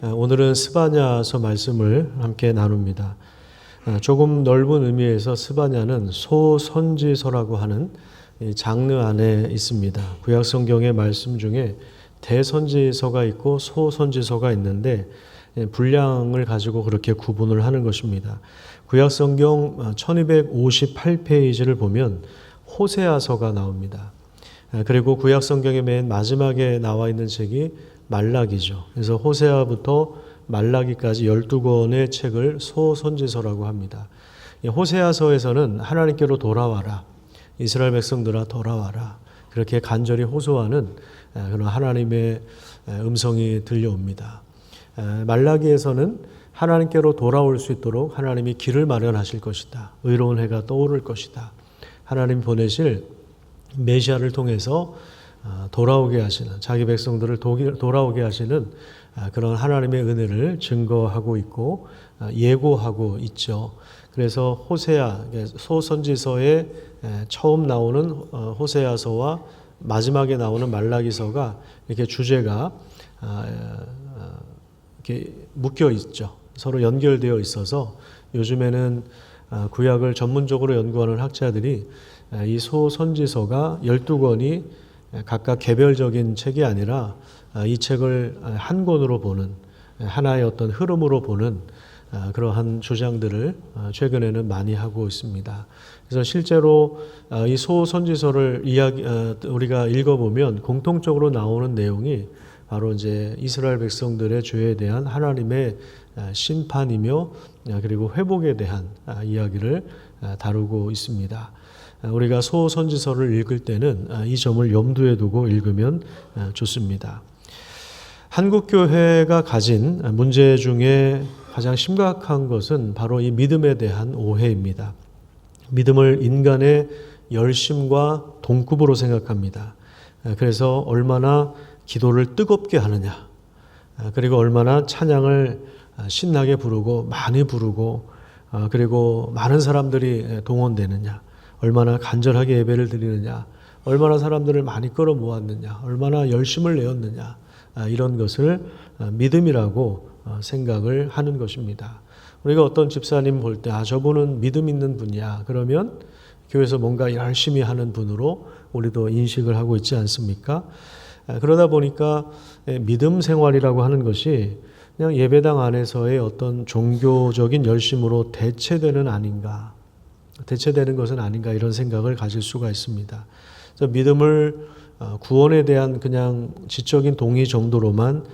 오늘은 스바냐서 말씀을 함께 나눕니다. 조금 넓은 의미에서 스바냐는 소선지서라고 하는 장르 안에 있습니다. 구약 성경의 말씀 중에 대선지서가 있고 소선지서가 있는데 분량을 가지고 그렇게 구분을 하는 것입니다. 구약 성경 1258페이지를 보면 호세아서가 나옵니다. 그리고 구약 성경의 맨 마지막에 나와 있는 책이 말라기죠. 그래서 호세아부터 말라기까지 12권의 책을 소선지서라고 합니다. 호세아서에서는 하나님께로 돌아와라, 이스라엘 백성들아 돌아와라, 그렇게 간절히 호소하는 그런 하나님의 음성이 들려옵니다. 말라기에서는 하나님께로 돌아올 수 있도록 하나님이 길을 마련하실 것이다, 의로운 해가 떠오를 것이다, 하나님 보내실 메시아를 통해서 돌아오게 하시는, 자기 백성들을 돌아오게 하시는 그런 하나님의 은혜를 증거하고 있고 예고하고 있죠. 그래서 호세아, 소선지서에 처음 나오는 호세아서와 마지막에 나오는 말라기서가 이렇게 주제가 이렇게 묶여 있죠. 서로 연결되어 있어서 요즘에는 구약을 전문적으로 연구하는 학자들이 이 소선지서가 12권이 각각 개별적인 책이 아니라 이 책을 한 권으로 보는, 하나의 어떤 흐름으로 보는 그러한 주장들을 최근에는 많이 하고 있습니다. 그래서 실제로 이 소선지서를 우리가 읽어보면 공통적으로 나오는 내용이 바로 이제 이스라엘 백성들의 죄에 대한 하나님의 심판이며 그리고 회복에 대한 이야기를 다루고 있습니다. 우리가 소선지서를 읽을 때는 이 점을 염두에 두고 읽으면 좋습니다. 한국교회가 가진 문제 중에 가장 심각한 것은 바로 이 믿음에 대한 오해입니다. 믿음을 인간의 열심과 동급으로 생각합니다. 그래서 얼마나 기도를 뜨겁게 하느냐, 그리고 얼마나 찬양을 신나게 부르고 많이 부르고 그리고 많은 사람들이 동원되느냐, 얼마나 간절하게 예배를 드리느냐, 얼마나 사람들을 많이 끌어모았느냐, 얼마나 열심을 내었느냐, 이런 것을 믿음이라고 생각을 하는 것입니다. 우리가 어떤 집사님 볼 때 저분은 믿음 있는 분이야, 그러면 교회에서 뭔가 열심히 하는 분으로 우리도 인식을 하고 있지 않습니까? 그러다 보니까 믿음 생활이라고 하는 것이 그냥 예배당 안에서의 어떤 종교적인 열심으로 대체되는 것은 아닌가, 이런 생각을 가질 수가 있습니다. 그래서 믿음을 구원에 대한 그냥 지적인 동의 정도로만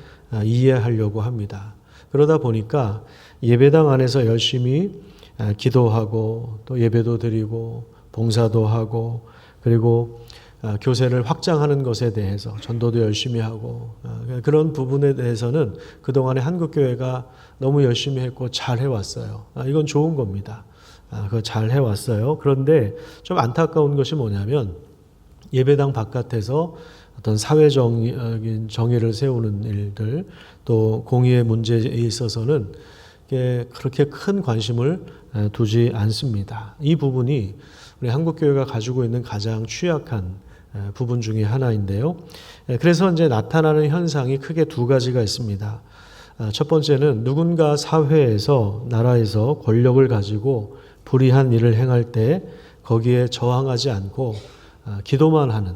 이해하려고 합니다. 그러다 보니까 예배당 안에서 열심히 기도하고 또 예배도 드리고 봉사도 하고 그리고 교세를 확장하는 것에 대해서 전도도 열심히 하고 그런 부분에 대해서는 그동안에 한국교회가 너무 열심히 했고 잘 해왔어요. 이건 좋은 겁니다. 그거 잘 해왔어요. 그런데 좀 안타까운 것이 뭐냐면 예배당 바깥에서 어떤 사회적인 정의를 세우는 일들, 또 공의의 문제에 있어서는 그렇게 큰 관심을 두지 않습니다. 이 부분이 우리 한국교회가 가지고 있는 가장 취약한 부분 중에 하나인데요. 그래서 이제 나타나는 현상이 크게 두 가지가 있습니다. 첫 번째는 누군가 사회에서, 나라에서 권력을 가지고 불의한 일을 행할 때 거기에 저항하지 않고 기도만 하는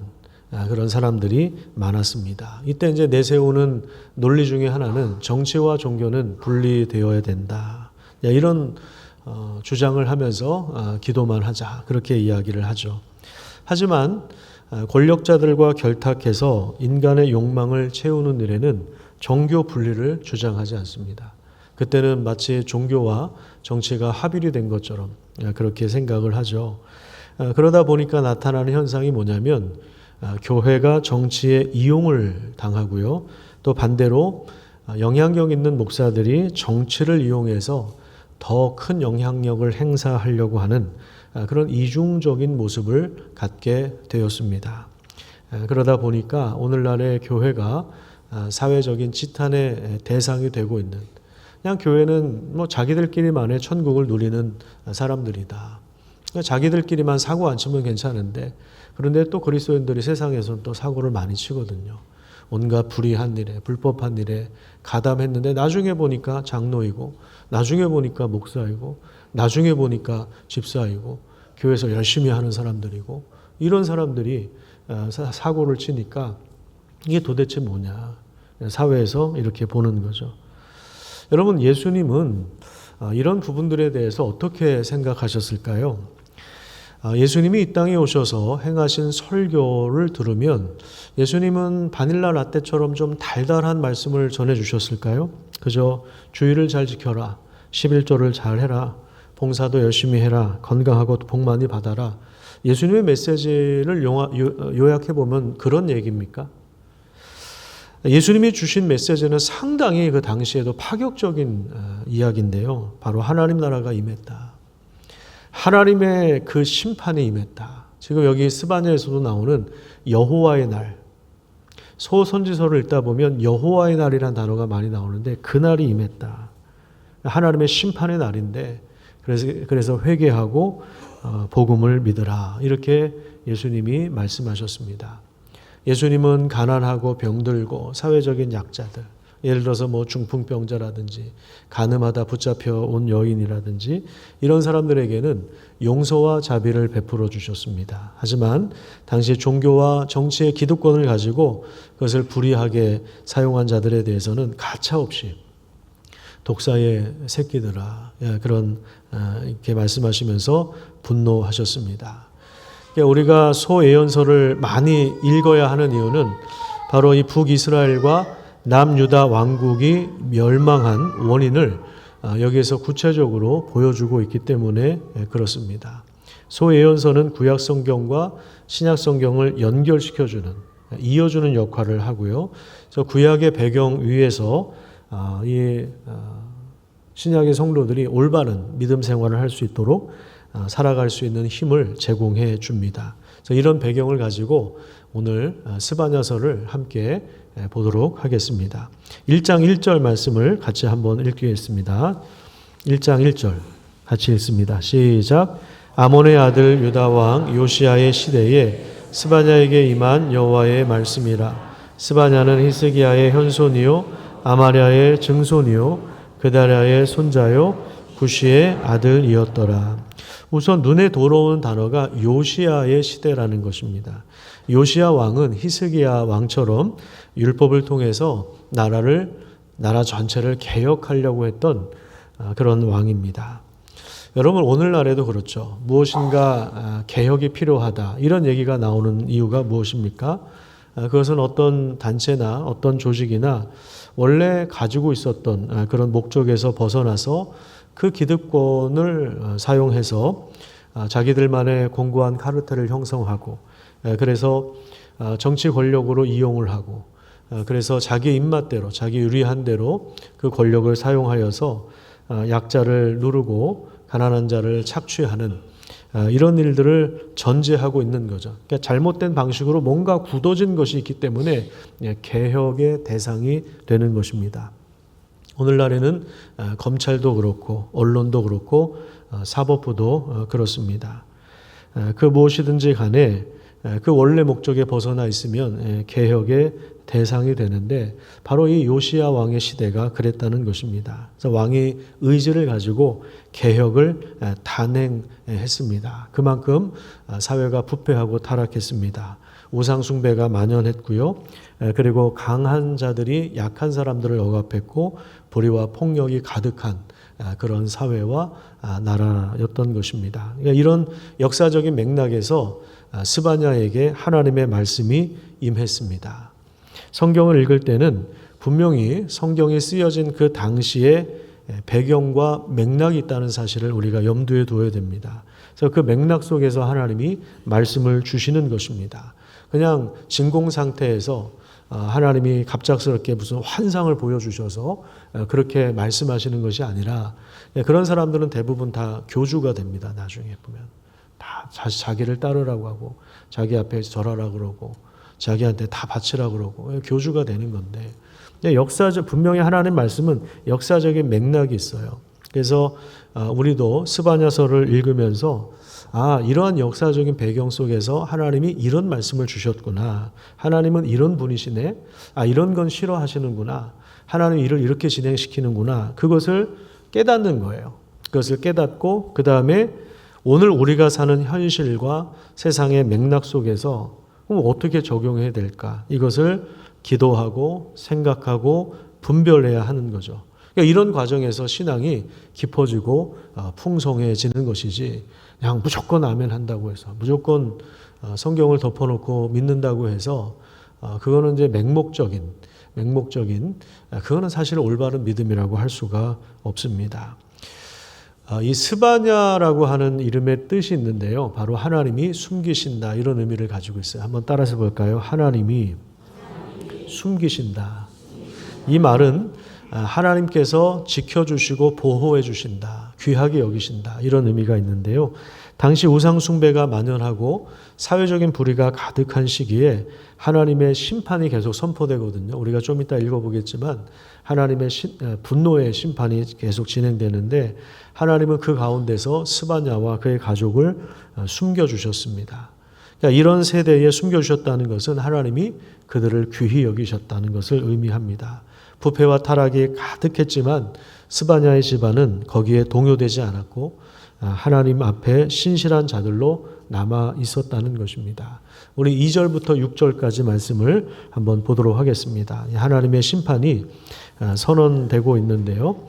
그런 사람들이 많았습니다. 이때 이제 내세우는 논리 중에 하나는 정치와 종교는 분리되어야 된다, 이런 주장을 하면서 기도만 하자, 그렇게 이야기를 하죠. 하지만 권력자들과 결탁해서 인간의 욕망을 채우는 일에는 종교 분리를 주장하지 않습니다. 그때는 마치 종교와 정치가 합일이 된 것처럼 그렇게 생각을 하죠. 그러다 보니까 나타나는 현상이 뭐냐면 교회가 정치에 이용을 당하고요. 또 반대로 영향력 있는 목사들이 정치를 이용해서 더 큰 영향력을 행사하려고 하는 그런 이중적인 모습을 갖게 되었습니다. 그러다 보니까 오늘날의 교회가 사회적인 지탄의 대상이 되고 있는, 그냥 교회는 자기들끼리만의 천국을 누리는 사람들이다, 자기들끼리만 사고 안 치면 괜찮은데, 그런데 또 그리스도인들이 세상에서는 또 사고를 많이 치거든요. 온갖 불의한 일에, 불법한 일에 가담했는데 나중에 보니까 장로이고, 나중에 보니까 목사이고, 나중에 보니까 집사이고, 교회에서 열심히 하는 사람들이고, 이런 사람들이 사고를 치니까 이게 도대체 뭐냐. 사회에서 이렇게 보는 거죠. 여러분, 예수님은 이런 부분들에 대해서 어떻게 생각하셨을까요? 예수님이 이 땅에 오셔서 행하신 설교를 들으면 예수님은 바닐라 라떼처럼 좀 달달한 말씀을 전해주셨을까요? 그저 주의를 잘 지켜라, 11조를 잘 해라, 봉사도 열심히 해라, 건강하고 복 많이 받아라. 예수님의 메시지를 요약해보면 그런 얘기입니까? 예수님이 주신 메시지는 상당히 그 당시에도 파격적인 이야기인데요. 바로 하나님 나라가 임했다. 하나님의 그 심판이 임했다. 지금 여기 스바냐에서도 나오는 여호와의 날, 소선지서를 읽다 보면 여호와의 날이라는 단어가 많이 나오는데 그날이 임했다. 하나님의 심판의 날인데 그래서 회개하고 복음을 믿으라. 이렇게 예수님이 말씀하셨습니다. 예수님은 가난하고 병들고 사회적인 약자들, 예를 들어서 뭐 중풍병자라든지 간음하다 붙잡혀 온 여인이라든지 이런 사람들에게는 용서와 자비를 베풀어 주셨습니다. 하지만 당시 종교와 정치의 기득권을 가지고 그것을 불의하게 사용한 자들에 대해서는 가차없이 독사의 새끼들아, 그런 이렇게 말씀하시면서 분노하셨습니다. 우리가 소예언서를 많이 읽어야 하는 이유는 바로 이 북이스라엘과 남유다 왕국이 멸망한 원인을 여기에서 구체적으로 보여주고 있기 때문에 그렇습니다. 소예언서는 구약성경과 신약성경을 연결시켜주는, 이어주는 역할을 하고요. 그래서 구약의 배경 위에서 이 신약의 성도들이 올바른 믿음 생활을 할 수 있도록 살아갈 수 있는 힘을 제공해 줍니다. 그래서 이런 배경을 가지고 오늘 스바냐서를 함께 보도록 하겠습니다. 1장 1절 말씀을 같이 한번 읽겠습니다. 1장 1절 같이 읽습니다. 시작. 아몬의 아들 유다 왕 요시야의 시대에 스바냐에게 임한 여호와의 말씀이라. 스바냐는 히스기야의 현손이요 아마랴의 증손이요 그다랴의 손자요 구시의 아들이었더라. 우선 눈에 들어오는 단어가 요시야의 시대라는 것입니다. 요시야 왕은 히스기야 왕처럼 율법을 통해서 나라 전체를 개혁하려고 했던 그런 왕입니다. 여러분, 오늘날에도 그렇죠. 무엇인가 개혁이 필요하다, 이런 얘기가 나오는 이유가 무엇입니까? 그것은 어떤 단체나 어떤 조직이나 원래 가지고 있었던 그런 목적에서 벗어나서 그 기득권을 사용해서 자기들만의 공고한 카르텔을 형성하고, 그래서 정치 권력으로 이용을 하고, 그래서 자기 입맛대로, 자기 유리한 대로 그 권력을 사용하여서 약자를 누르고 가난한 자를 착취하는 이런 일들을 전제하고 있는 거죠. 그러니까 잘못된 방식으로 뭔가 굳어진 것이 있기 때문에 개혁의 대상이 되는 것입니다. 오늘날에는 검찰도 그렇고 언론도 그렇고 사법부도 그렇습니다. 그 무엇이든지 간에 그 원래 목적에 벗어나 있으면 개혁의 대상이 되는데 바로 이 요시야 왕의 시대가 그랬다는 것입니다. 그래서 왕이 의지를 가지고 개혁을 단행했습니다. 그만큼 사회가 부패하고 타락했습니다. 우상 숭배가 만연했고요. 그리고 강한 자들이 약한 사람들을 억압했고 불의와 폭력이 가득한 그런 사회와 나라였던 것입니다. 그러니까 이런 역사적인 맥락에서 스바냐에게 하나님의 말씀이 임했습니다. 성경을 읽을 때는 분명히 성경이 쓰여진 그 당시의 배경과 맥락이 있다는 사실을 우리가 염두에 둬야 됩니다. 그래서 그 맥락 속에서 하나님이 말씀을 주시는 것입니다. 그냥 진공 상태에서 하나님이 갑작스럽게 무슨 환상을 보여주셔서 그렇게 말씀하시는 것이 아니라 그런 사람들은 대부분 다 교주가 됩니다. 나중에 보면 다 자기를 따르라고 하고 자기 앞에 절하라고 그러고 자기한테 다 바치라고 그러고 교주가 되는 건데 분명히 하나님 말씀은 역사적인 맥락이 있어요. 그래서 우리도 스바냐서를 읽으면서 이러한 역사적인 배경 속에서 하나님이 이런 말씀을 주셨구나. 하나님은 이런 분이시네. 이런 건 싫어하시는구나. 하나님이 일을 이렇게 진행시키는구나. 그것을 깨닫는 거예요. 그것을 깨닫고 그 다음에 오늘 우리가 사는 현실과 세상의 맥락 속에서 그럼 어떻게 적용해야 될까? 이것을 기도하고 생각하고 분별해야 하는 거죠. 그러니까 이런 과정에서 신앙이 깊어지고 풍성해지는 것이지 그냥 무조건 아멘 한다고 해서 무조건 성경을 덮어놓고 믿는다고 해서 그거는 이제 맹목적인 그거는 사실 올바른 믿음이라고 할 수가 없습니다. 이 스바냐라고 하는 이름의 뜻이 있는데요. 바로 하나님이 숨기신다 이런 의미를 가지고 있어요. 한번 따라서 볼까요? 하나님이 숨기신다. 이 말은 하나님께서 지켜주시고 보호해 주신다. 귀하게 여기신다. 이런 의미가 있는데요. 당시 우상 숭배가 만연하고 사회적인 불의가 가득한 시기에 하나님의 심판이 계속 선포되거든요. 우리가 좀 이따 읽어보겠지만 하나님의 분노의 심판이 계속 진행되는데 하나님은 그 가운데서 스바냐와 그의 가족을 숨겨주셨습니다. 그러니까 이런 세대에 숨겨주셨다는 것은 하나님이 그들을 귀히 여기셨다는 것을 의미합니다. 부패와 타락이 가득했지만 스바냐의 집안은 거기에 동요되지 않았고 하나님 앞에 신실한 자들로 남아 있었다는 것입니다. 우리 2절부터 6절까지 말씀을 한번 보도록 하겠습니다. 하나님의 심판이 선언되고 있는데요.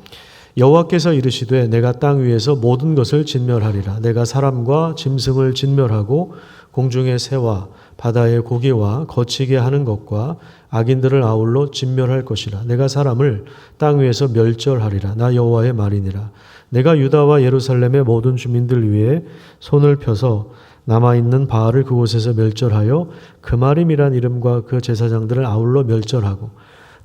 여호와께서 이르시되 내가 땅 위에서 모든 것을 진멸하리라. 내가 사람과 짐승을 진멸하고 공중의 새와 바다의 고기와 거치게 하는 것과 악인들을 아울러 진멸할 것이라. 내가 사람을 땅 위에서 멸절하리라. 나 여호와의 말이니라. 내가 유다와 예루살렘의 모든 주민들 위에 손을 펴서 남아있는 바알을 그곳에서 멸절하여 그마림이란 이름과 그 제사장들을 아울러 멸절하고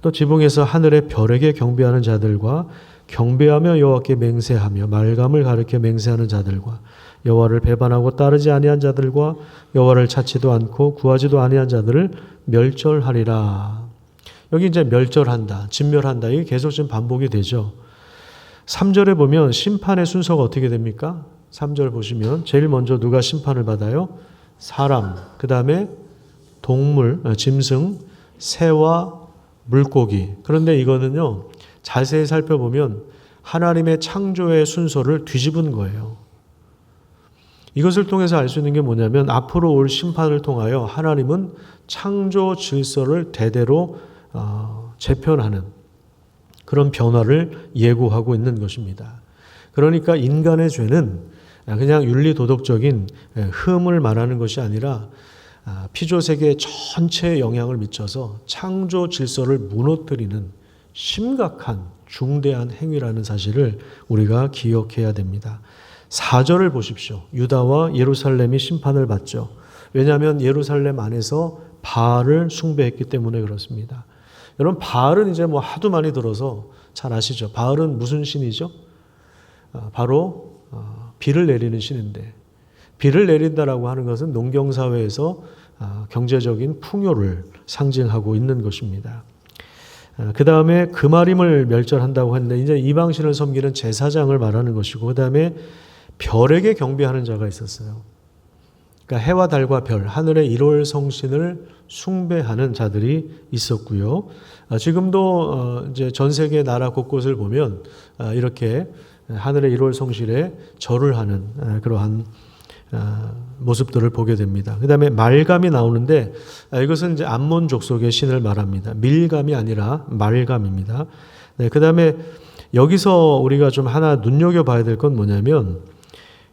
또 지붕에서 하늘의 별에게 경배하는 자들과 경배하며 여호와께 맹세하며 말감을 가리켜 맹세하는 자들과 여호와를 배반하고 따르지 아니한 자들과 여호와를 찾지도 않고 구하지도 아니한 자들을 멸절하리라. 여기 이제 멸절한다, 진멸한다 이게 계속 지금 반복이 되죠. 3절에 보면 심판의 순서가 어떻게 됩니까? 3절 보시면 제일 먼저 누가 심판을 받아요? 사람, 그 다음에 동물, 짐승, 새와 물고기. 그런데 이거는요 자세히 살펴보면 하나님의 창조의 순서를 뒤집은 거예요. 이것을 통해서 알 수 있는 게 뭐냐면 앞으로 올 심판을 통하여 하나님은 창조 질서를 대대로 재편하는 그런 변화를 예고하고 있는 것입니다. 그러니까 인간의 죄는 그냥 윤리도덕적인 흠을 말하는 것이 아니라 피조세계 전체에 영향을 미쳐서 창조 질서를 무너뜨리는 심각한 중대한 행위라는 사실을 우리가 기억해야 됩니다. 4절을 보십시오. 유다와 예루살렘이 심판을 받죠. 왜냐하면 예루살렘 안에서 바알을 숭배했기 때문에 그렇습니다. 여러분 바알은 이제 뭐 하도 많이 들어서 잘 아시죠? 바알은 무슨 신이죠? 바로 비를 내리는 신인데 비를 내린다라고 하는 것은 농경사회에서 경제적인 풍요를 상징하고 있는 것입니다. 그 다음에 그마림을 멸절한다고 했는데 이제 이방신을 섬기는 제사장을 말하는 것이고 그 다음에 별에게 경배하는 자가 있었어요. 그러니까 해와 달과 별, 하늘의 1월 성신을 숭배하는 자들이 있었고요. 지금도 이제 전 세계 나라 곳곳을 보면 이렇게 하늘의 1월 성실에 절을 하는 그러한 모습들을 보게 됩니다. 그 다음에 말감이 나오는데 이것은 이제 암몬 족속의 신을 말합니다. 밀감이 아니라 말감입니다. 네, 그 다음에 여기서 우리가 좀 하나 눈여겨봐야 될 건 뭐냐면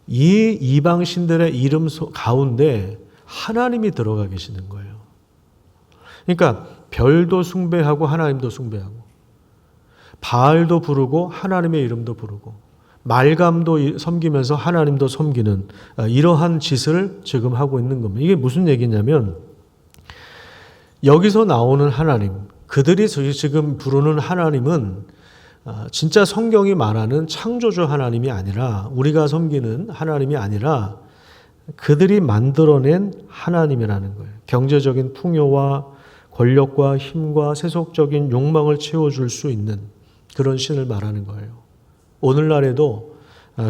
이 이방 신들의 이름 가운데 하나님이 들어가 계시는 거예요. 그러니까 별도 숭배하고 하나님도 숭배하고 바알도 부르고 하나님의 이름도 부르고 말감도 섬기면서 하나님도 섬기는 이러한 짓을 지금 하고 있는 겁니다. 이게 무슨 얘기냐면 여기서 나오는 하나님, 그들이 지금 부르는 하나님은 진짜 성경이 말하는 창조주 하나님이 아니라 우리가 섬기는 하나님이 아니라 그들이 만들어낸 하나님이라는 거예요. 경제적인 풍요와 권력과 힘과 세속적인 욕망을 채워줄 수 있는 그런 신을 말하는 거예요. 오늘날에도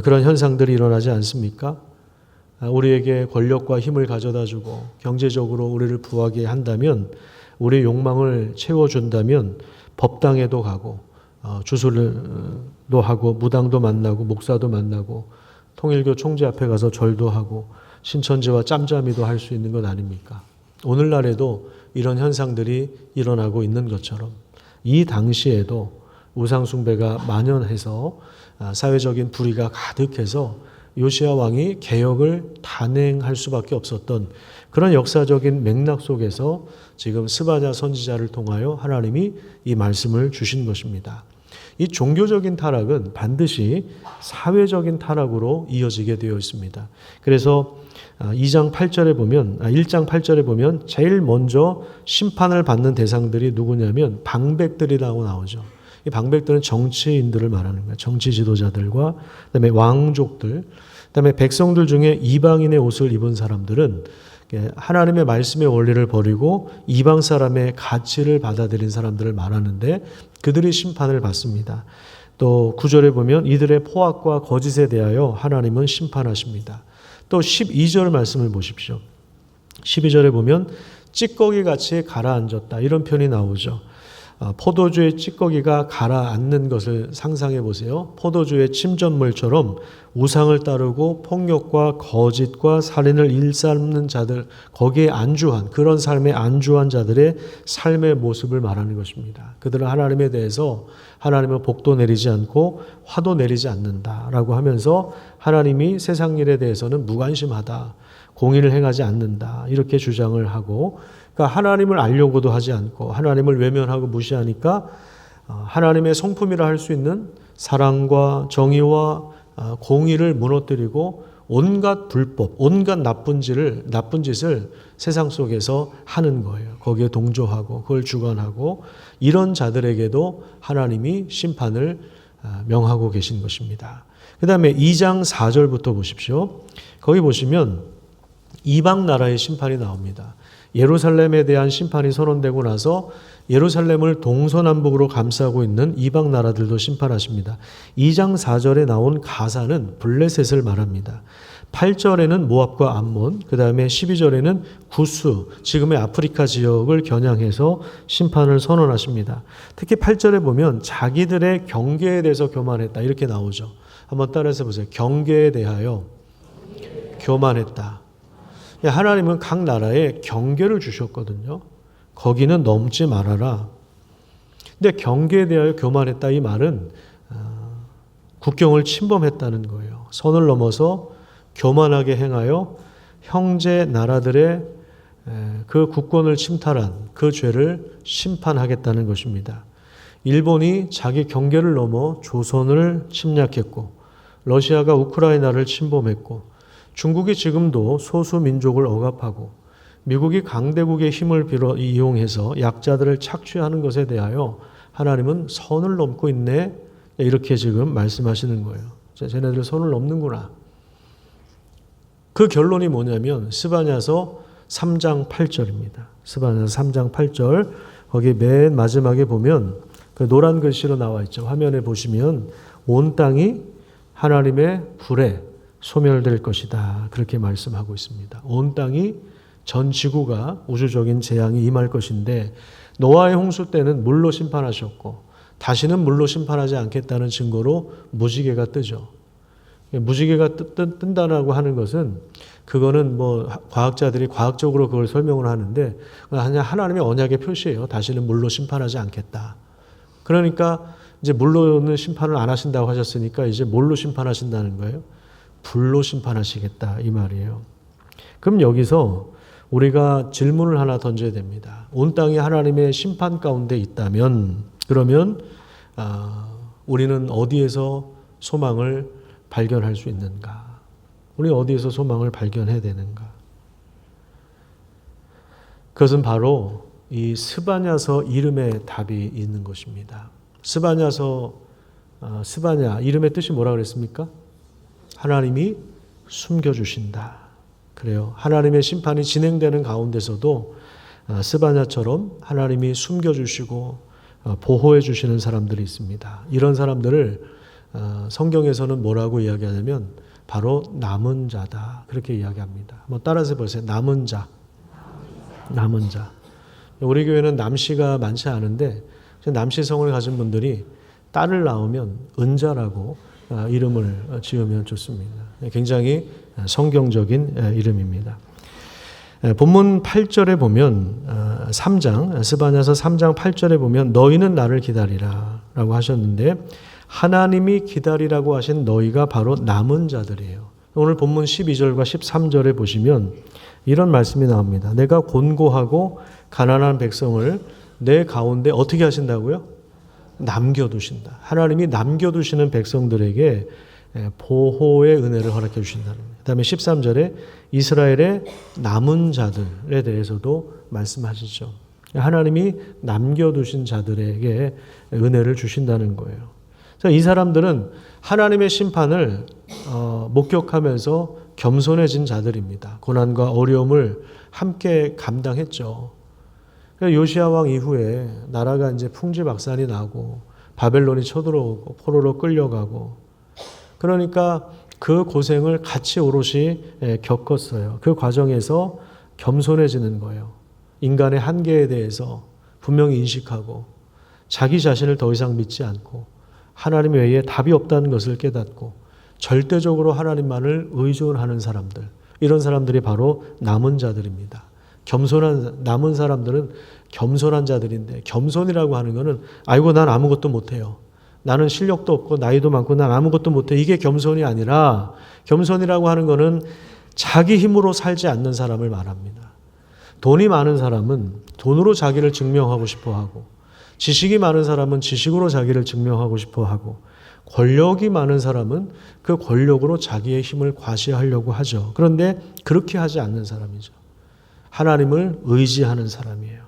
그런 현상들이 일어나지 않습니까? 우리에게 권력과 힘을 가져다 주고 경제적으로 우리를 부하게 한다면, 우리의 욕망을 채워준다면 법당에도 가고 주술도 하고 무당도 만나고 목사도 만나고 통일교 총재 앞에 가서 절도 하고 신천지와 짬짬이도 할 수 있는 것 아닙니까? 오늘날에도 이런 현상들이 일어나고 있는 것처럼 이 당시에도 우상숭배가 만연해서 사회적인 불의가 가득해서 요시야 왕이 개혁을 단행할 수밖에 없었던 그런 역사적인 맥락 속에서 지금 스바냐 선지자를 통하여 하나님이 이 말씀을 주신 것입니다. 이 종교적인 타락은 반드시 사회적인 타락으로 이어지게 되어 있습니다. 그래서 1장 8절에 보면 제일 먼저 심판을 받는 대상들이 누구냐면 방백들이라고 나오죠. 이 방백들은 정치인들을 말하는 거예요. 정치 지도자들과 그다음에 왕족들, 그다음에 백성들 중에 이방인의 옷을 입은 사람들은 하나님의 말씀의 원리를 버리고 이방 사람의 가치를 받아들인 사람들을 말하는데, 그들이 심판을 받습니다. 또 9절에 보면 이들의 포악과 거짓에 대하여 하나님은 심판하십니다. 또 12절 말씀을 보십시오. 12절에 보면 찌꺼기같이 가라앉았다, 이런 표현이 나오죠. 포도주의 찌꺼기가 가라앉는 것을 상상해 보세요. 포도주의 침전물처럼 우상을 따르고 폭력과 거짓과 살인을 일삼는 자들, 거기에 안주한, 그런 삶에 안주한 자들의 삶의 모습을 말하는 것입니다. 그들은 하나님에 대해서 하나님은 복도 내리지 않고 화도 내리지 않는다라고 하면서 하나님이 세상 일에 대해서는 무관심하다, 공의를 행하지 않는다, 이렇게 주장을 하고, 그러니까 하나님을 알려고도 하지 않고 하나님을 외면하고 무시하니까 하나님의 성품이라 할 수 있는 사랑과 정의와 공의를 무너뜨리고 온갖 불법, 온갖 나쁜 짓을 세상 속에서 하는 거예요. 거기에 동조하고 그걸 주관하고, 이런 자들에게도 하나님이 심판을 명하고 계신 것입니다. 그 다음에 2장 4절부터 보십시오. 거기 보시면 이방 나라의 심판이 나옵니다. 예루살렘에 대한 심판이 선언되고 나서 예루살렘을 동서남북으로 감싸고 있는 이방 나라들도 심판하십니다. 2장 4절에 나온 가사는 블레셋을 말합니다. 8절에는 모압과 암몬, 그 다음에 12절에는 구스, 지금의 아프리카 지역을 겨냥해서 심판을 선언하십니다. 특히 8절에 보면 자기들의 경계에 대해서 교만했다, 이렇게 나오죠. 한번 따라해서 보세요. 경계에 대하여 교만했다. 하나님은 각 나라에 경계를 주셨거든요. 거기는 넘지 말아라. 근데 경계에 대하여 교만했다, 이 말은 국경을 침범했다는 거예요. 선을 넘어서 교만하게 행하여 형제 나라들의 그 국권을 침탈한 그 죄를 심판하겠다는 것입니다. 일본이 자기 경계를 넘어 조선을 침략했고, 러시아가 우크라이나를 침범했고, 중국이 지금도 소수 민족을 억압하고, 미국이 강대국의 힘을 이용해서 약자들을 착취하는 것에 대하여 하나님은 선을 넘고 있네, 이렇게 지금 말씀하시는 거예요. 쟤네들 선을 넘는구나. 그 결론이 뭐냐면 스바냐서 3장 8절입니다. 스바냐서 3장 8절, 거기 맨 마지막에 보면 그 노란 글씨로 나와 있죠. 화면에 보시면 온 땅이 하나님의 불에 소멸될 것이다, 그렇게 말씀하고 있습니다. 온 땅이, 전 지구가 우주적인 재앙이 임할 것인데, 노아의 홍수 때는 물로 심판하셨고 다시는 물로 심판하지 않겠다는 증거로 무지개가 뜨죠. 무지개가 뜬다라고 하는 것은, 그거는 뭐 과학자들이 과학적으로 그걸 설명을 하는데 그냥 하나님의 언약의 표시예요. 다시는 물로 심판하지 않겠다. 그러니까 이제 물로는 심판을 안 하신다고 하셨으니까 이제 뭘로 심판하신다는 거예요? 불로 심판하시겠다, 이 말이에요. 그럼 여기서 우리가 질문을 하나 던져야 됩니다. 온 땅이 하나님의 심판 가운데 있다면, 그러면 우리는 어디에서 소망을 발견할 수 있는가? 우리 어디에서 소망을 발견해야 되는가? 그것은 바로 이 스바냐서 이름의 답이 있는 것입니다. 스바냐 이름의 뜻이 뭐라 그랬습니까? 하나님이 숨겨주신다. 그래요. 하나님의 심판이 진행되는 가운데서도 스바냐처럼 하나님이 숨겨주시고 보호해 주시는 사람들이 있습니다. 이런 사람들을 성경에서는 뭐라고 이야기하냐면 바로 남은 자다. 그렇게 이야기합니다. 한번 따라서 보세요. 남은 자. 남은 자. 우리 교회는 남씨가 많지 않은데 남씨성을 가진 분들이 딸을 낳으면 은자라고 이름을 지으면 좋습니다. 굉장히 성경적인 이름입니다. 본문 8절에 보면 3장 스바냐서 3장 8절에 보면 너희는 나를 기다리라 라고 하셨는데 하나님이 기다리라고 하신 너희가 바로 남은 자들이에요. 오늘 본문 12절과 13절에 보시면 이런 말씀이 나옵니다. 내가 곤고하고 가난한 백성을 내 가운데 어떻게 하신다고요? 남겨두신다. 하나님이 남겨두시는 백성들에게 보호의 은혜를 허락해 주신다는 거예요. 그 다음에 13절에 이스라엘의 남은 자들에 대해서도 말씀하시죠. 하나님이 남겨두신 자들에게 은혜를 주신다는 거예요. 이 사람들은 하나님의 심판을 목격하면서 겸손해진 자들입니다. 고난과 어려움을 함께 감당했죠. 요시야 왕 이후에 나라가 이제 풍지박산이 나고 바벨론이 쳐들어오고 포로로 끌려가고 그러니까 그 고생을 같이 오롯이 겪었어요. 그 과정에서 겸손해지는 거예요. 인간의 한계에 대해서 분명히 인식하고 자기 자신을 더 이상 믿지 않고 하나님 외에 답이 없다는 것을 깨닫고 절대적으로 하나님만을 의존하는 사람들, 이런 사람들이 바로 남은 자들입니다. 남은 사람들은 겸손한 자들인데 겸손이라고 하는 것은 아이고 난 아무것도 못해요. 나는 실력도 없고 나이도 많고 난 아무것도 못해. 이게 겸손이 아니라 겸손이라고 하는 것은 자기 힘으로 살지 않는 사람을 말합니다. 돈이 많은 사람은 돈으로 자기를 증명하고 싶어 하고 지식이 많은 사람은 지식으로 자기를 증명하고 싶어 하고 권력이 많은 사람은 그 권력으로 자기의 힘을 과시하려고 하죠. 그런데 그렇게 하지 않는 사람이죠. 하나님을 의지하는 사람이에요.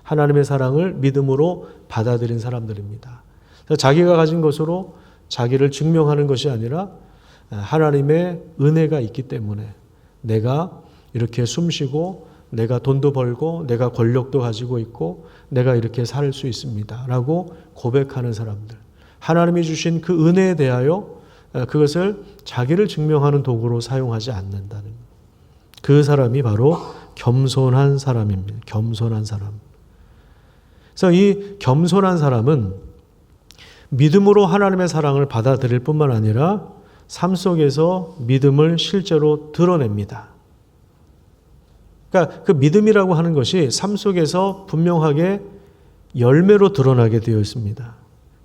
하나님의 사랑을 믿음으로 받아들인 사람들입니다. 자기가 가진 것으로 자기를 증명하는 것이 아니라 하나님의 은혜가 있기 때문에 내가 이렇게 숨쉬고 내가 돈도 벌고 내가 권력도 가지고 있고 내가 이렇게 살 수 있습니다 라고 고백하는 사람들, 하나님이 주신 그 은혜에 대하여 그것을 자기를 증명하는 도구로 사용하지 않는다는 그 사람이 바로 겸손한 사람입니다. 겸손한 사람. 그래서 이 겸손한 사람은 믿음으로 하나님의 사랑을 받아들일 뿐만 아니라 삶 속에서 믿음을 실제로 드러냅니다. 그러니까 그 믿음이라고 하는 것이 삶 속에서 분명하게 열매로 드러나게 되어 있습니다.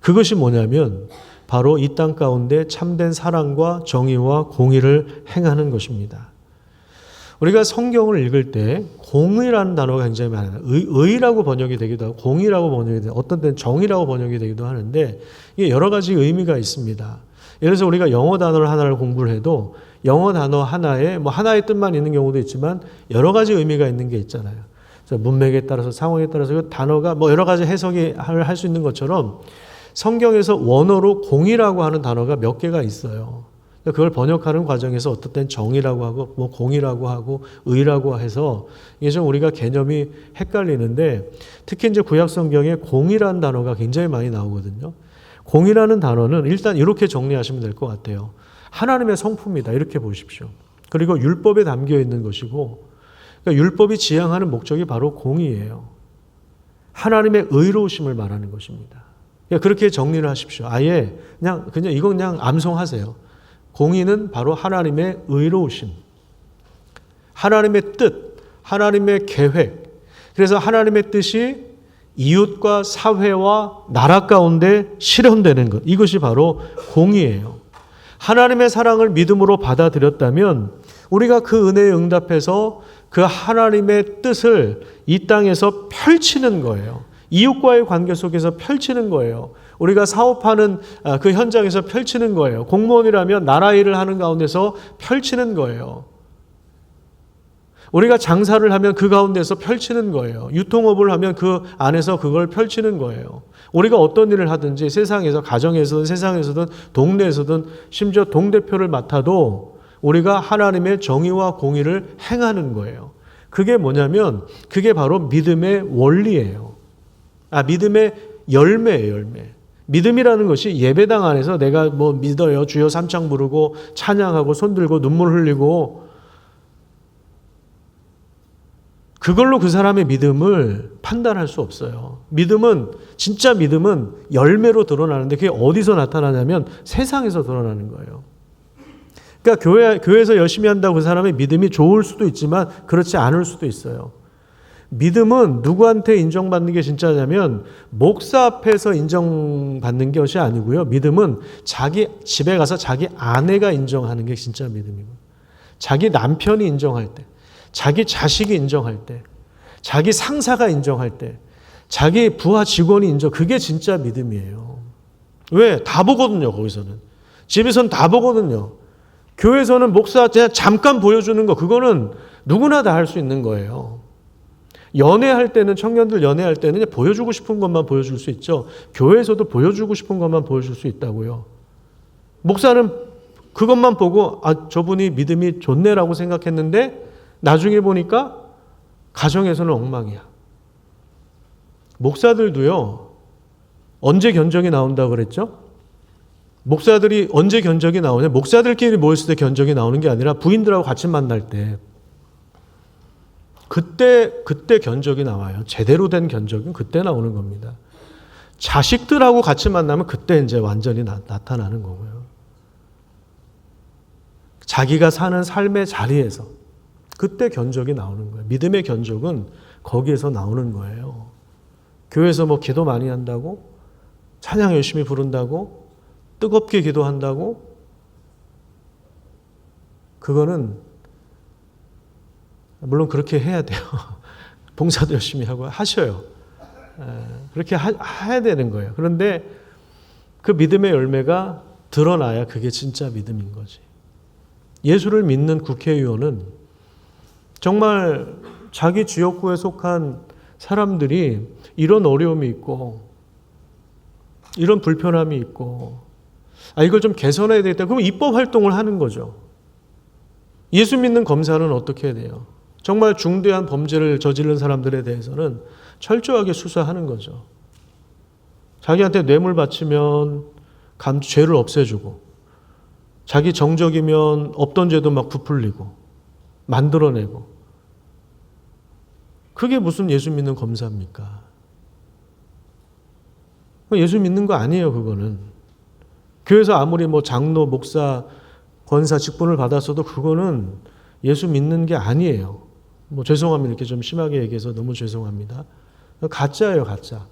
그것이 뭐냐면 바로 이 땅 가운데 참된 사랑과 정의와 공의를 행하는 것입니다. 우리가 성경을 읽을 때 공의라는 단어가 굉장히 많아요. 의라고 번역이 되기도 하고 공의라고 번역이 되고 어떤 때는 정의라고 번역이 되기도 하는데 이게 여러 가지 의미가 있습니다. 예를 들어서 우리가 영어 단어를 하나를 공부를 해도 영어 단어 하나에 하나의 뜻만 있는 경우도 있지만 여러 가지 의미가 있는 게 있잖아요. 그래서 문맥에 따라서 상황에 따라서 그 단어가 여러 가지 해석이 할 수 있는 것처럼 성경에서 원어로 공의라고 하는 단어가 몇 개가 있어요. 그걸 번역하는 과정에서 어떤 때는 정의라고 하고 공의라고 하고 의라고 해서 이게 좀 우리가 개념이 헷갈리는데 특히 이제 구약 성경에 공의라는 단어가 굉장히 많이 나오거든요. 공의라는 단어는 일단 이렇게 정리하시면 될 것 같아요. 하나님의 성품이다 이렇게 보십시오. 그리고 율법에 담겨 있는 것이고 그러니까 율법이 지향하는 목적이 바로 공의예요. 하나님의 의로우심을 말하는 것입니다. 그렇게 정리를 하십시오. 아예 이건 그냥 암송하세요. 공의는 바로 하나님의 의로우심, 하나님의 뜻, 하나님의 계획. 그래서 하나님의 뜻이 이웃과 사회와 나라 가운데 실현되는 것. 이것이 바로 공의예요. 하나님의 사랑을 믿음으로 받아들였다면 우리가 그 은혜에 응답해서 그 하나님의 뜻을 이 땅에서 펼치는 거예요. 이웃과의 관계 속에서 펼치는 거예요. 우리가 사업하는 그 현장에서 펼치는 거예요. 공무원이라면 나라 일을 하는 가운데서 펼치는 거예요. 우리가 장사를 하면 그 가운데서 펼치는 거예요. 유통업을 하면 그 안에서 그걸 펼치는 거예요. 우리가 어떤 일을 하든지 세상에서 가정에서든 세상에서든 동네에서든 심지어 동대표를 맡아도 우리가 하나님의 정의와 공의를 행하는 거예요. 그게 뭐냐면 그게 바로 믿음의 원리예요. 믿음의 열매예요. 열매. 믿음이라는 것이 예배당 안에서 내가 뭐 믿어요, 주여 삼창 부르고 찬양하고 손 들고 눈물 흘리고 그걸로 그 사람의 믿음을 판단할 수 없어요. 진짜 믿음은 열매로 드러나는데 그게 어디서 나타나냐면 세상에서 드러나는 거예요. 그러니까 교회에서 열심히 한다고 그 사람의 믿음이 좋을 수도 있지만 그렇지 않을 수도 있어요. 믿음은 누구한테 인정받는 게 진짜냐면 목사 앞에서 인정받는 것이 아니고요. 믿음은 자기 집에 가서 자기 아내가 인정하는 게 진짜 믿음이고, 자기 남편이 인정할 때, 자기 자식이 인정할 때, 자기 상사가 인정할 때, 자기 부하 직원이 그게 진짜 믿음이에요. 왜? 다 보거든요, 거기서는. 집에서는 다 보거든요. 교회에서는 목사 그냥 잠깐 보여주는 거, 그거는 누구나 다 할 수 있는 거예요. 연애할 때는, 청년들 연애할 때는 보여주고 싶은 것만 보여줄 수 있죠. 교회에서도 보여주고 싶은 것만 보여줄 수 있다고요. 목사는 그것만 보고 저분이 믿음이 좋네라고 생각했는데 나중에 보니까 가정에서는 엉망이야. 목사들도요, 언제 견적이 나온다고 그랬죠? 목사들이 언제 견적이 나오냐? 목사들끼리 모였을 때 견적이 나오는 게 아니라 부인들하고 같이 만날 때 그때 견적이 나와요. 제대로 된 견적은 그때 나오는 겁니다. 자식들하고 같이 만나면 그때 이제 완전히 나타나는 거고요. 자기가 사는 삶의 자리에서 그때 견적이 나오는 거예요. 믿음의 견적은 거기에서 나오는 거예요. 교회에서 뭐 기도 많이 한다고, 찬양 열심히 부른다고, 뜨겁게 기도한다고, 그거는 물론 그렇게 해야 돼요. 봉사도 열심히 하고 하셔요. 그렇게 해야 되는 거예요. 그런데 그 믿음의 열매가 드러나야 그게 진짜 믿음인 거지. 예수를 믿는 국회의원은 정말 자기 지역구에 속한 사람들이 이런 어려움이 있고 이런 불편함이 있고 이걸 좀 개선해야 되겠다. 그럼 입법 활동을 하는 거죠. 예수 믿는 검사는 어떻게 해야 돼요? 정말 중대한 범죄를 저지른 사람들에 대해서는 철저하게 수사하는 거죠. 자기한테 뇌물 바치면 죄를 없애주고, 자기 정적이면 없던 죄도 막 부풀리고 만들어내고, 그게 무슨 예수 믿는 검사입니까? 예수 믿는 거 아니에요, 그거는. 교회에서 아무리 뭐 장로, 목사, 권사 직분을 받았어도 그거는 예수 믿는 게 아니에요. 뭐 죄송합니다. 이렇게 좀 심하게 얘기해서 너무 죄송합니다. 가짜예요, 가짜.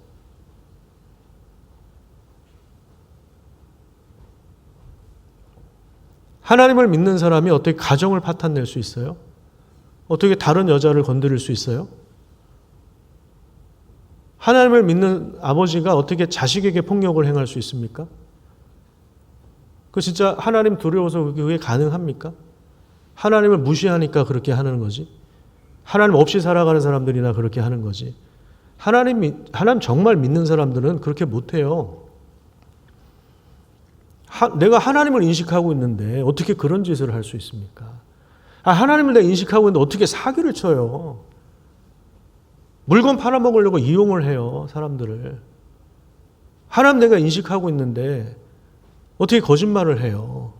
하나님을 믿는 사람이 어떻게 가정을 파탄낼 수 있어요? 어떻게 다른 여자를 건드릴 수 있어요? 하나님을 믿는 아버지가 어떻게 자식에게 폭력을 행할 수 있습니까? 그 진짜 하나님 두려워서 그게 가능합니까? 하나님을 무시하니까 그렇게 하는 거지. 하나님 없이 살아가는 사람들이나 그렇게 하는 거지. 하나님 정말 믿는 사람들은 그렇게 못해요. 내가 하나님을 인식하고 있는데 어떻게 그런 짓을 할 수 있습니까? 하나님을 내가 인식하고 있는데 어떻게 사기를 쳐요? 물건 팔아먹으려고 이용을 해요, 사람들을. 하나님 내가 인식하고 있는데 어떻게 거짓말을 해요?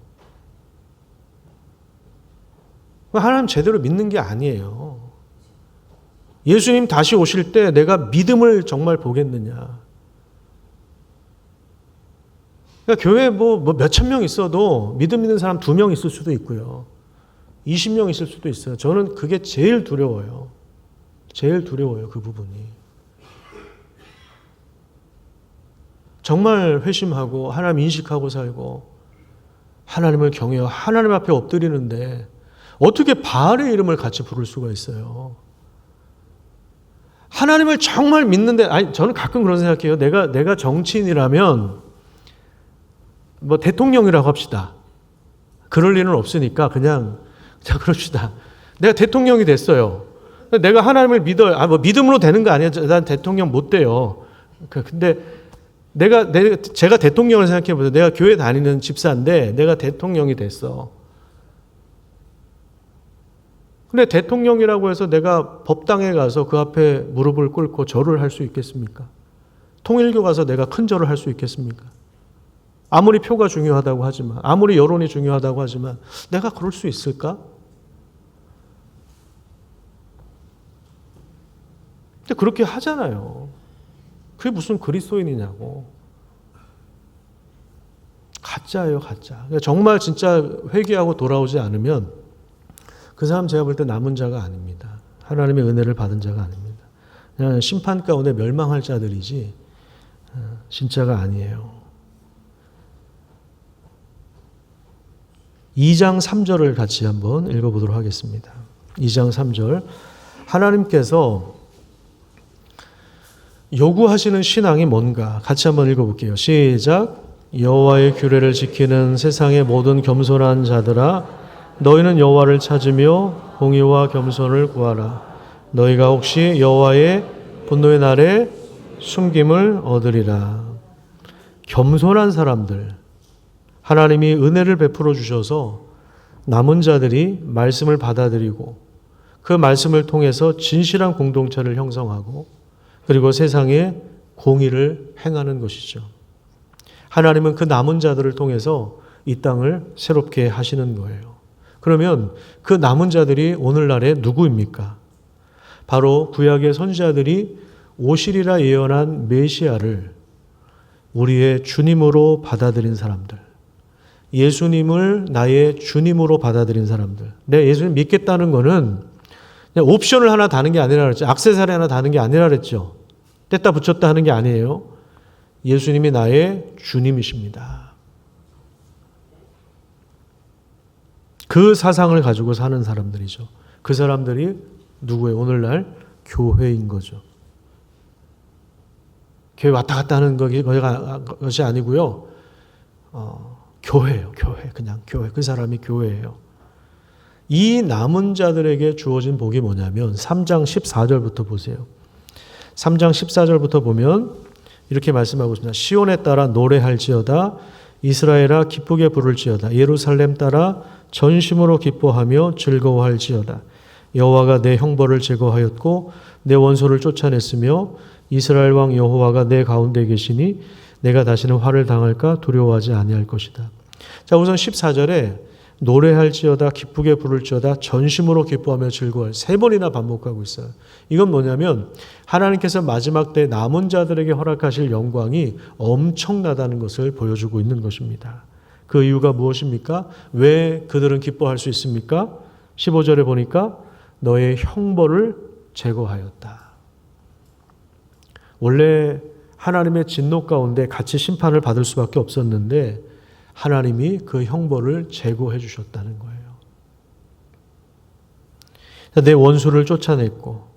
하나님 제대로 믿는 게 아니에요. 예수님 다시 오실 때 내가 믿음을 정말 보겠느냐. 그러니까 교회에 뭐 몇천 명 있어도 믿음 있는 사람 2명 있을 수도 있고요. 20명 있을 수도 있어요. 저는 그게 제일 두려워요. 제일 두려워요, 그 부분이. 정말 회심하고 하나님 인식하고 살고 하나님을 경외하고 하나님 앞에 엎드리는데 어떻게 바알의 이름을 같이 부를 수가 있어요? 하나님을 정말 믿는데, 저는 가끔 그런 생각해요. 내가 정치인이라면 뭐 대통령이라고 합시다. 그럴 일은 없으니까 그냥 그럽시다. 내가 대통령이 됐어요. 내가 하나님을 믿어요. 뭐 믿음으로 되는 거 아니야. 난 대통령 못 돼요. 근데 제가 대통령을 생각해 보세요. 내가 교회 다니는 집사인데 내가 대통령이 됐어. 근데 대통령이라고 해서 내가 법당에 가서 그 앞에 무릎을 꿇고 절을 할 수 있겠습니까? 통일교 가서 내가 큰 절을 할 수 있겠습니까? 아무리 표가 중요하다고 하지만, 아무리 여론이 중요하다고 하지만 내가 그럴 수 있을까? 근데 그렇게 하잖아요. 그게 무슨 그리스도인이냐고. 가짜예요, 가짜. 정말 진짜 회개하고 돌아오지 않으면 그 사람 제가 볼 때 남은 자가 아닙니다. 하나님의 은혜를 받은 자가 아닙니다. 그냥 심판 가운데 멸망할 자들이지 진짜가 아니에요. 2장 3절을 같이 한번 읽어보도록 하겠습니다. 2장 3절. 하나님께서 요구하시는 신앙이 뭔가 같이 한번 읽어볼게요. 시작. 여호와의 규례를 지키는 세상의 모든 겸손한 자들아, 너희는 여호와를 찾으며 공의와 겸손을 구하라. 너희가 혹시 여호와의 분노의 날에 숨김을 얻으리라. 겸손한 사람들, 하나님이 은혜를 베풀어 주셔서 남은 자들이 말씀을 받아들이고 그 말씀을 통해서 진실한 공동체를 형성하고 그리고 세상에 공의를 행하는 것이죠. 하나님은 그 남은 자들을 통해서 이 땅을 새롭게 하시는 거예요. 그러면 그 남은 자들이 오늘날에 누구입니까? 바로 구약의 선지자들이 오시리라 예언한 메시아를 우리의 주님으로 받아들인 사람들, 예수님을 나의 주님으로 받아들인 사람들. 내 예수님 믿겠다는 거는 그냥 옵션을 하나 다는 게 아니라 그랬죠. 액세서리 하나 다는 게 아니라 그랬죠. 뗐다 붙였다 하는 게 아니에요. 예수님이 나의 주님이십니다. 그 사상을 가지고 사는 사람들이죠. 그 사람들이 누구예요? 오늘날 교회인 거죠. 교회 왔다 갔다 하는 것이 아니고요. 교회예요. 교회. 그냥 교회. 그 사람이 교회예요. 이 남은 자들에게 주어진 복이 뭐냐면 3장 14절부터 보세요. 3장 14절부터 보면 이렇게 말씀하고 있습니다. 시온에 따라 노래할지어다. 이스라엘아 기쁘게 부를지어다. 예루살렘 따라 전심으로 기뻐하며 즐거워할지어다. 여호와가 내 형벌을 제거하였고 내 원수를 쫓아냈으며 이스라엘 왕 여호와가 내 가운데 계시니 내가 다시는 화를 당할까 두려워하지 아니할 것이다. 자, 우선 14절에 노래할지어다 기쁘게 부를지어다 전심으로 기뻐하며 즐거워할 3번이나 반복하고 있어요. 이건 뭐냐면 하나님께서 마지막 때 남은 자들에게 허락하실 영광이 엄청나다는 것을 보여주고 있는 것입니다. 그 이유가 무엇입니까? 왜 그들은 기뻐할 수 있습니까? 15절에 보니까 너의 형벌을 제거하였다. 원래 하나님의 진노 가운데 같이 심판을 받을 수밖에 없었는데 하나님이 그 형벌을 제거해 주셨다는 거예요. 내 원수를 쫓아냈고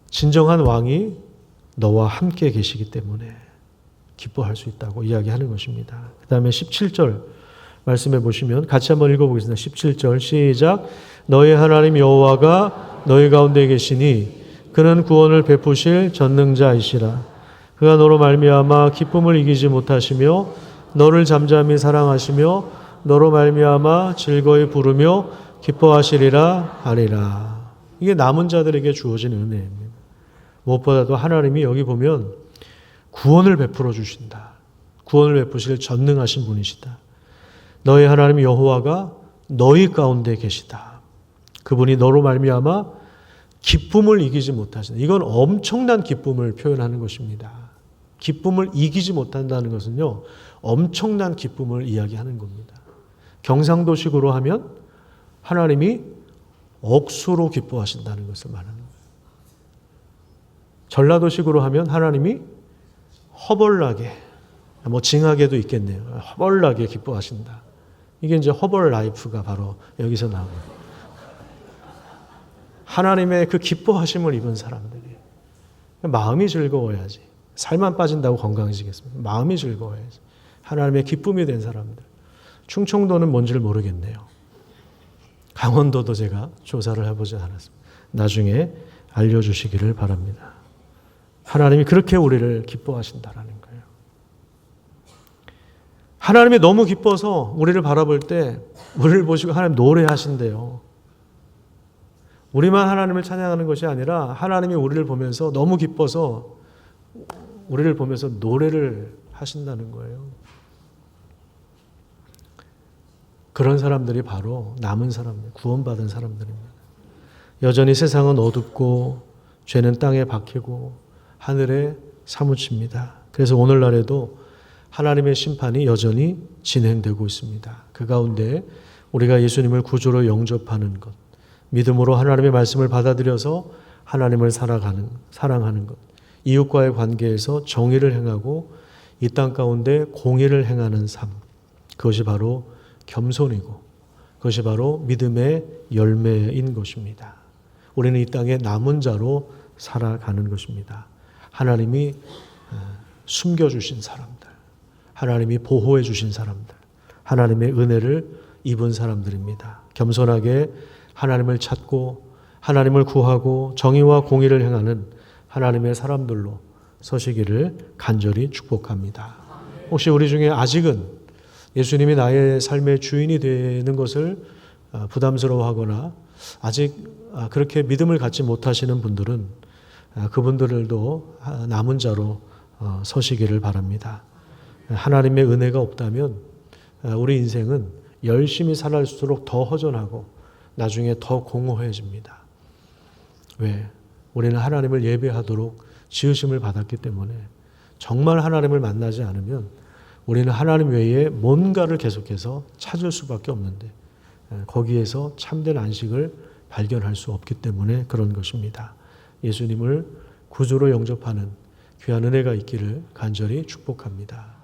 진정한 왕이 너와 함께 계시기 때문에 기뻐할 수 있다고 이야기하는 것입니다. 그 다음에 17절 말씀해 보시면 같이 한번 읽어보겠습니다. 17절 시작. 너희 하나님 여호와가 너희 가운데 계시니 그는 구원을 베푸실 전능자이시라. 그가 너로 말미암아 기쁨을 이기지 못하시며 너를 잠잠히 사랑하시며 너로 말미암아 즐거이 부르며 기뻐하시리라 하리라. 이게 남은 자들에게 주어진 은혜입니다. 무엇보다도 하나님이 여기 보면 구원을 베풀어 주신다. 구원을 베푸실 전능하신 분이시다. 너희 하나님 여호와가 너희 가운데 계시다. 그분이 너로 말미암아 기쁨을 이기지 못하신다. 이건 엄청난 기쁨을 표현하는 것입니다. 기쁨을 이기지 못한다는 것은요, 엄청난 기쁨을 이야기하는 겁니다. 경상도식으로 하면 하나님이 억수로 기뻐하신다는 것을 말하는 거예요. 전라도식으로 하면 하나님이 허벌나게, 징하게도 있겠네요. 허벌나게 기뻐하신다. 이게 이제 허벌 라이프가 바로 여기서 나옵니다. 하나님의 그 기뻐하심을 입은 사람들이 마음이 즐거워야지. 살만 빠진다고 건강해지겠습니다. 마음이 즐거워야지. 하나님의 기쁨이 된 사람들. 충청도는 뭔지를 모르겠네요. 강원도도 제가 조사를 해보지 않았습니다. 나중에 알려주시기를 바랍니다. 하나님이 그렇게 우리를 기뻐하신다라는 거예요. 하나님이 너무 기뻐서 우리를 바라볼 때 우리를 보시고 하나님 노래하신대요. 우리만 하나님을 찬양하는 것이 아니라 하나님이 우리를 보면서 너무 기뻐서 우리를 보면서 노래를 하신다는 거예요. 그런 사람들이 바로 남은 사람들, 구원받은 사람들입니다. 여전히 세상은 어둡고 죄는 땅에 박히고 하늘에 사무칩니다. 그래서 오늘날에도 하나님의 심판이 여전히 진행되고 있습니다. 그 가운데 우리가 예수님을 구주로 영접하는 것, 믿음으로 하나님의 말씀을 받아들여서 하나님을 사랑하는 것, 이웃과의 관계에서 정의를 행하고 이 땅 가운데 공의를 행하는 삶, 그것이 바로 겸손이고 그것이 바로 믿음의 열매인 것입니다. 우리는 이 땅에 남은 자로 살아가는 것입니다. 하나님이 숨겨주신 사람들, 하나님이 보호해 주신 사람들, 하나님의 은혜를 입은 사람들입니다. 겸손하게 하나님을 찾고 하나님을 구하고 정의와 공의를 행하는 하나님의 사람들로 서시기를 간절히 축복합니다. 혹시 우리 중에 아직은 예수님이 나의 삶의 주인이 되는 것을 부담스러워하거나 아직 그렇게 믿음을 갖지 못하시는 분들은 그분들도 남은 자로 서시기를 바랍니다. 하나님의 은혜가 없다면 우리 인생은 열심히 살아갈수록 더 허전하고 나중에 더 공허해집니다. 왜? 우리는 하나님을 예배하도록 지으심을 받았기 때문에 정말 하나님을 만나지 않으면 우리는 하나님 외에 뭔가를 계속해서 찾을 수밖에 없는데 거기에서 참된 안식을 발견할 수 없기 때문에 그런 것입니다. 예수님을 구주로 영접하는 귀한 은혜가 있기를 간절히 축복합니다.